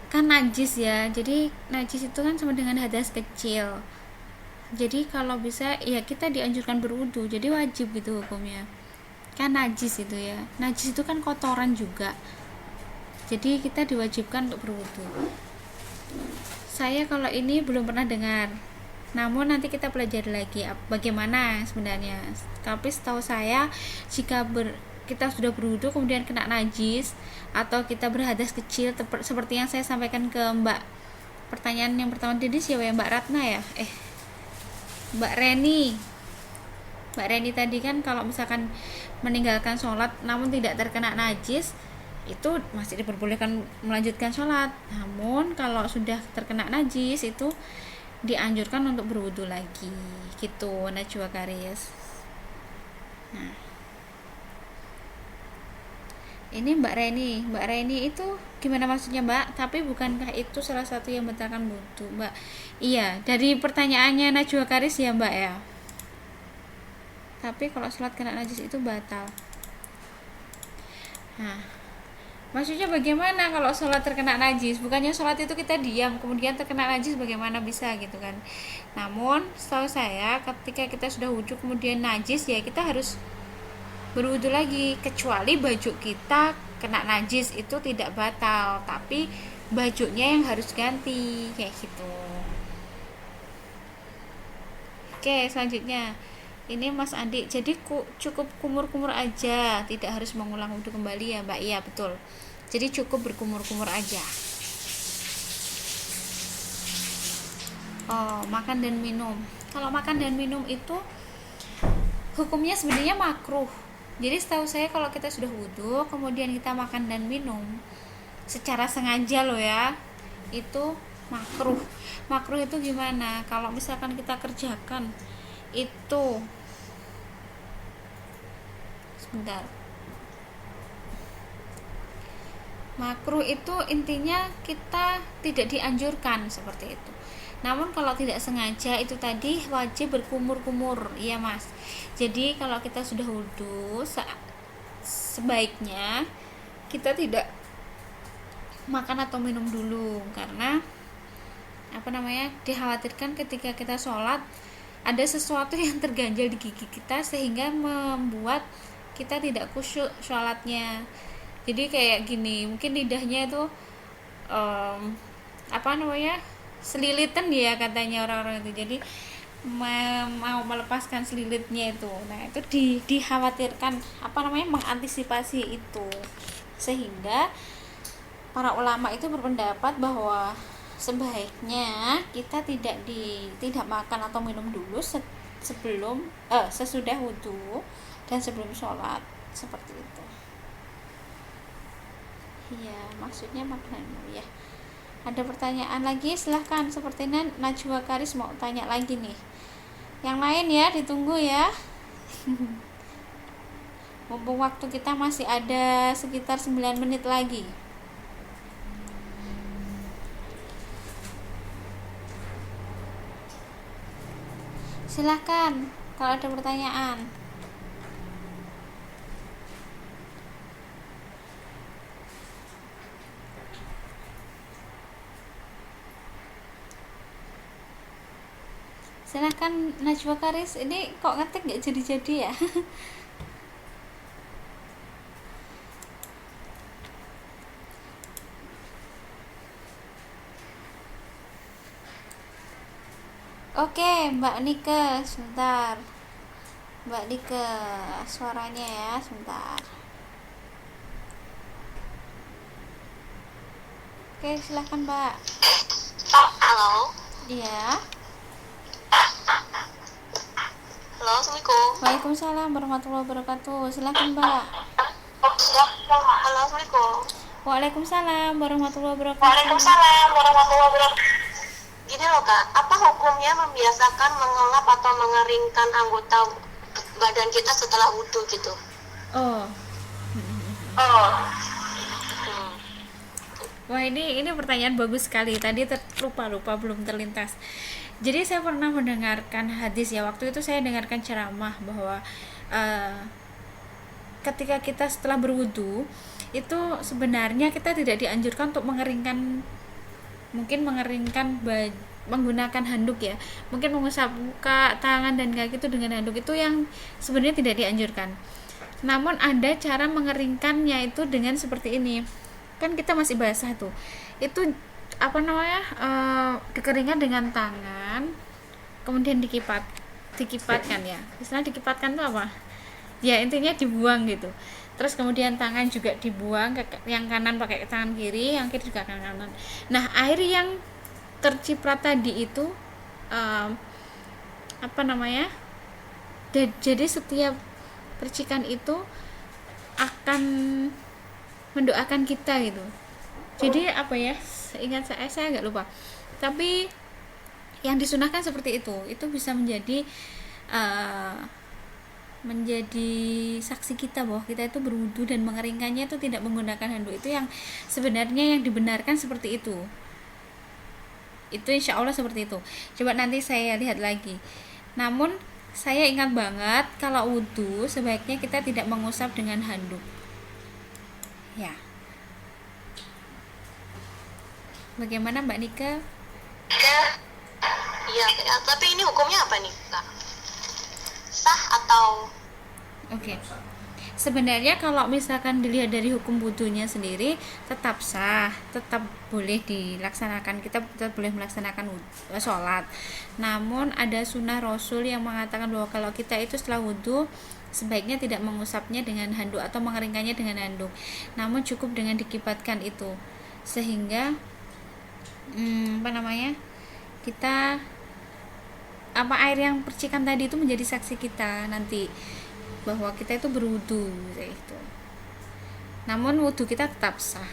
kan najis ya, jadi najis itu kan sama dengan hadas kecil. Jadi kalau bisa ya kita dianjurkan berwudu, jadi wajib gitu hukumnya. Kan najis itu ya, najis itu kan kotoran juga, jadi kita diwajibkan untuk berwudu. Saya kalau ini belum pernah dengar, namun nanti kita pelajari lagi bagaimana sebenarnya. Tapi setahu saya jika kita sudah berwudu kemudian kena najis atau kita berhadas kecil seperti yang saya sampaikan ke Mbak, pertanyaan yang pertama tadi siapa ya, Mbak Ratna ya, Mbak Reni tadi kan, kalau misalkan meninggalkan sholat namun tidak terkena najis itu masih diperbolehkan melanjutkan sholat. Namun kalau sudah terkena najis itu dianjurkan untuk berwudu lagi gitu, Najwa Karis. Nah, ini Mbak Reni itu gimana maksudnya Mbak? Tapi bukankah itu salah satu yang membatalkan wudu Mbak? Iya, dari pertanyaannya Najwa Karis ya Mbak ya. Tapi kalau sholat kena najis itu batal. Nah, maksudnya bagaimana kalau sholat terkena najis? Bukannya sholat itu kita diam, kemudian terkena najis, bagaimana bisa gitu kan? Namun setahu saya ketika kita sudah wudu kemudian najis, ya kita harus berwudu lagi. Kecuali baju kita kena najis itu tidak batal, tapi bajunya yang harus ganti kayak gitu. Oke, selanjutnya ini Mas Andi, jadi cukup kumur-kumur aja, tidak harus mengulang wudu kembali ya Mbak? Iya betul, jadi cukup berkumur-kumur aja. Makan dan minum, kalau makan dan minum itu hukumnya sebenarnya makruh. Jadi setahu saya kalau kita sudah wudu kemudian kita makan dan minum secara sengaja loh ya, itu makruh. Makruh itu gimana? Kalau misalkan kita kerjakan itu sebentar, makruh itu intinya kita tidak dianjurkan seperti itu. Namun kalau tidak sengaja itu tadi wajib berkumur-kumur, iya Mas. Jadi kalau kita sudah wudu sebaiknya kita tidak makan atau minum dulu, karena dikhawatirkan ketika kita sholat ada sesuatu yang terganjal di gigi kita sehingga membuat kita tidak khusyuk sholatnya. Jadi kayak gini, mungkin lidahnya itu selilitan ya katanya orang-orang itu, jadi mau melepaskan selilitnya itu. Nah itu dikhawatirkan mengantisipasi itu, sehingga para ulama itu berpendapat bahwa sebaiknya kita tidak makan atau minum dulu sesudah wudu dan sebelum sholat seperti itu. Iya, maksudnya makanan ya. Ada pertanyaan lagi? Silahkan, sepertinya Najwa Karis mau tanya lagi nih. Yang lain ya ditunggu ya. Mumpung waktu kita masih ada sekitar 9 menit lagi. Silahkan kalau ada pertanyaan. Silahkan Najwa Karis, ini kok ngetik gak jadi-jadi ya? Oke, Mbak Nike, sebentar. Mbak Nike, suaranya ya, sebentar. Oke, silahkan Mbak. Halo. Iya. Halo, Assalamualaikum. Waalaikumsalam warahmatullahi wabarakatuh. Silahkan Mbak. Halo, Assalamualaikum. Waalaikumsalam warahmatullahi wabarakatuh. Waalaikumsalam warahmatullahi wabarakatuh. Gini loh Kak, apa hukumnya membiasakan mengelap atau mengeringkan anggota badan kita setelah wudu gitu? Wah ini pertanyaan bagus sekali. Tadi lupa belum terlintas. Jadi saya pernah mendengarkan hadis ya, waktu itu saya dengarkan ceramah bahwa ketika kita setelah berwudu itu sebenarnya kita tidak dianjurkan untuk mengeringkan mungkin mengeringkan menggunakan handuk ya, mungkin mengusap muka, tangan dan kaki itu dengan handuk, itu yang sebenarnya tidak dianjurkan. Namun ada cara mengeringkannya itu dengan seperti ini, kan kita masih basah tuh, itu dikeringkan dengan tangan, kemudian dikipatkan ya, istilah dikipatkan itu apa ya, intinya dibuang gitu. Terus kemudian tangan juga dibuang, yang kanan pakai tangan kiri, yang kiri juga kanan. Nah, air yang terciprat tadi itu jadi setiap percikan itu akan mendoakan kita gitu. Jadi ingat saya agak lupa, tapi yang disunahkan seperti itu bisa menjadi saksi kita bahwa kita itu berwudu dan mengeringkannya itu tidak menggunakan handuk. Itu yang sebenarnya yang dibenarkan seperti itu insya Allah seperti itu. Coba nanti saya lihat lagi. Namun saya ingat banget kalau wudu sebaiknya kita tidak mengusap dengan handuk ya. Bagaimana Mbak Nika? Iya, tapi ini hukumnya apa nih, Kak? Sah atau? Oke. Sebenarnya kalau misalkan dilihat dari hukum wudunya sendiri tetap sah, tetap boleh dilaksanakan, kita tetap boleh melaksanakan sholat. Namun ada sunnah Rasul yang mengatakan bahwa kalau kita itu setelah wudu sebaiknya tidak mengusapnya dengan handuk atau mengeringkannya dengan handuk, namun cukup dengan dikipatkan itu, sehingga kita air yang percikan tadi itu menjadi saksi kita nanti bahwa kita itu berwudu gitu. Namun wudu kita tetap sah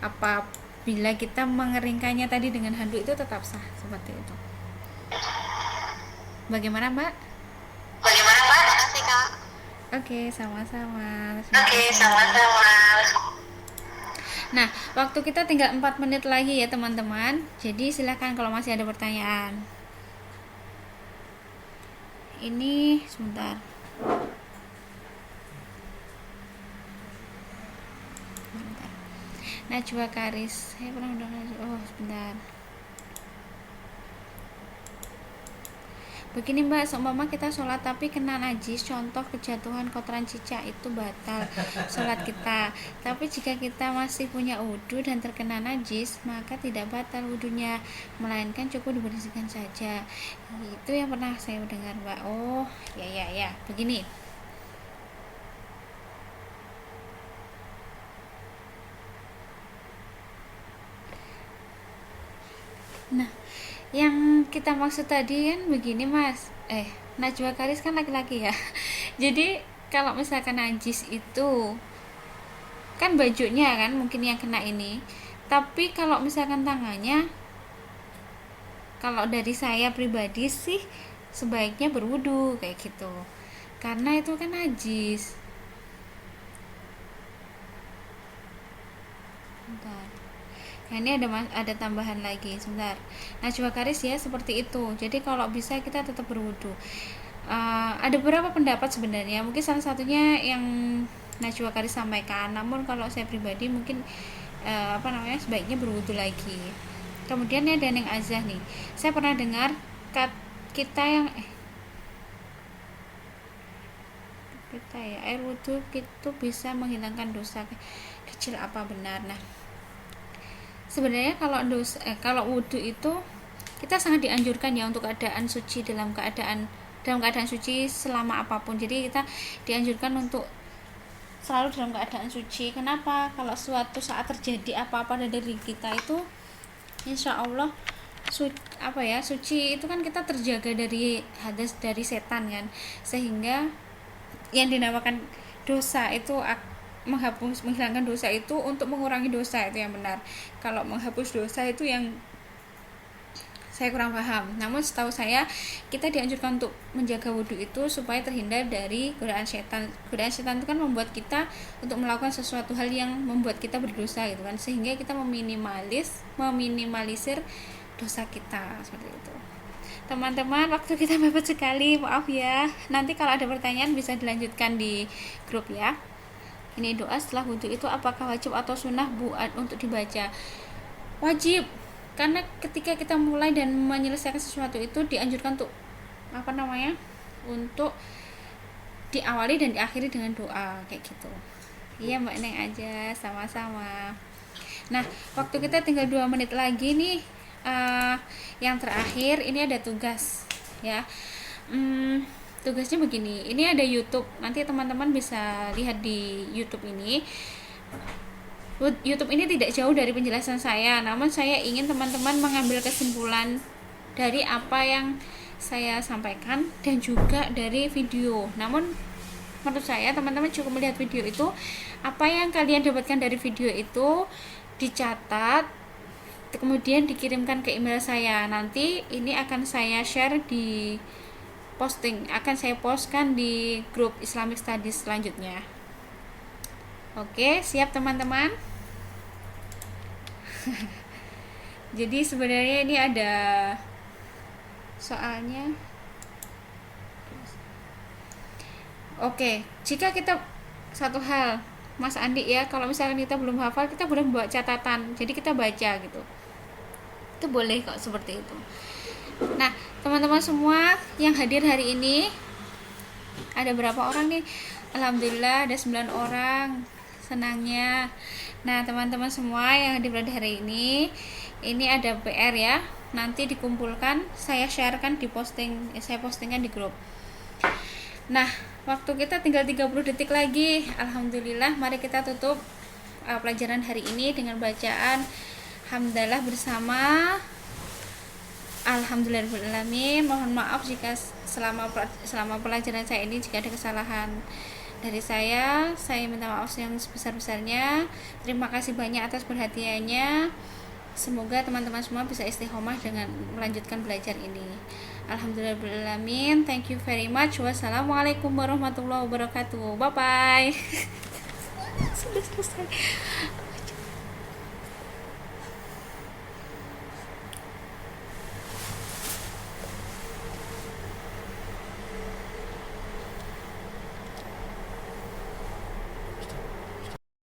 apabila kita mengeringkannya tadi dengan handuk, itu tetap sah seperti itu. Bagaimana Mbak? Makasih Kak. Oke, sama-sama. Nah, waktu kita tinggal 4 menit lagi ya teman-teman. Jadi silakan kalau masih ada pertanyaan. Ini sebentar. Najwa Karis, saya pernah udah sebentar. Begini Mbak, seumpama kita sholat tapi kena najis, contoh kejatuhan kotoran cicak, itu batal sholat kita. Tapi jika kita masih punya wudu dan terkena najis, maka tidak batal wudunya, melainkan cukup dibersihkan saja. Itu yang pernah saya dengar Mbak. Oh ya, begini. Nah, yang kita maksud tadi kan begini Mas, Najwa Karis kan laki-laki ya. Jadi kalau misalkan najis itu kan bajunya kan mungkin yang kena ini, tapi kalau misalkan tangannya, kalau dari saya pribadi sih sebaiknya berwudu kayak gitu, karena itu kan najis. Bentar. Nah, ini ada tambahan lagi sebentar. Najwa Karis ya seperti itu. Jadi kalau bisa kita tetap berwudu. Ada beberapa pendapat sebenarnya. Mungkin salah satunya yang Najwa Karis sampaikan. Namun kalau saya pribadi mungkin sebaiknya berwudu lagi. Kemudian ada Neng Azah nih. Saya pernah dengar air wudu itu bisa menghilangkan dosa kecil, apa benar? Nah, sebenarnya kalau wudu itu kita sangat dianjurkan ya untuk keadaan suci, dalam keadaan suci selama apapun. Jadi kita dianjurkan untuk selalu dalam keadaan suci. Kenapa? Kalau suatu saat terjadi apa-apa dari diri kita itu insya Allah suci itu kan kita terjaga dari hadas, dari setan kan, sehingga yang dinamakan dosa itu menghilangkan dosa itu untuk mengurangi dosa, itu yang benar. Kalau menghapus dosa itu yang saya kurang paham. Namun setahu saya kita dianjurkan untuk menjaga wudhu itu supaya terhindar dari godaan setan. Godaan setan itu kan membuat kita untuk melakukan sesuatu hal yang membuat kita berdosa gitu kan, sehingga kita meminimalisir dosa kita seperti itu. Teman-teman, waktu kita mepet sekali, maaf ya. Nanti kalau ada pertanyaan bisa dilanjutkan di grup ya. Ini doa setelah wudhu itu apakah wajib atau sunnah buat untuk dibaca? wajib, karena ketika kita mulai dan menyelesaikan sesuatu itu dianjurkan untuk untuk diawali dan diakhiri dengan doa kayak gitu. Iya Mbak Neng aja, sama-sama. Nah, waktu kita tinggal 2 menit lagi nih. Yang terakhir ini ada tugas ya. Tugasnya begini, ini ada YouTube, nanti teman-teman bisa lihat di YouTube ini. YouTube ini tidak jauh dari penjelasan saya, namun saya ingin teman-teman mengambil kesimpulan dari apa yang saya sampaikan dan juga dari video. Namun menurut saya teman-teman cukup melihat video itu, apa yang kalian dapatkan dari video itu dicatat, kemudian dikirimkan ke email saya. Nanti ini akan saya share di posting, akan saya postkan di grup Islamic Studies selanjutnya. Oke, siap teman-teman? Jadi sebenarnya ini ada soalnya. Oke, jika kita satu hal, Mas Andi ya, kalau misalkan kita belum hafal, kita boleh membawa catatan, jadi kita baca gitu. Itu boleh kok seperti itu. Nah, teman-teman semua yang hadir hari ini, ada berapa orang nih? Alhamdulillah ada 9 orang. Senangnya. Nah, teman-teman semua yang hadir pada hari ini ada PR ya. Nanti dikumpulkan, saya sharekan di posting, saya postingkan di grup. Nah, waktu kita tinggal 30 detik lagi. Alhamdulillah, mari kita tutup pelajaran hari ini dengan bacaan hamdalah bersama. Alhamdulillahirrahmanirrahim. Mohon maaf jika selama pelajaran saya ini jika ada kesalahan dari saya minta maaf yang sebesar-besarnya. Terima kasih banyak atas perhatiannya. Semoga teman-teman semua bisa istiqomah dengan melanjutkan belajar ini. Alhamdulillahirrahmanirrahim. Thank you very much. Wassalamualaikum warahmatullahi wabarakatuh. Bye bye. Sudah selesai.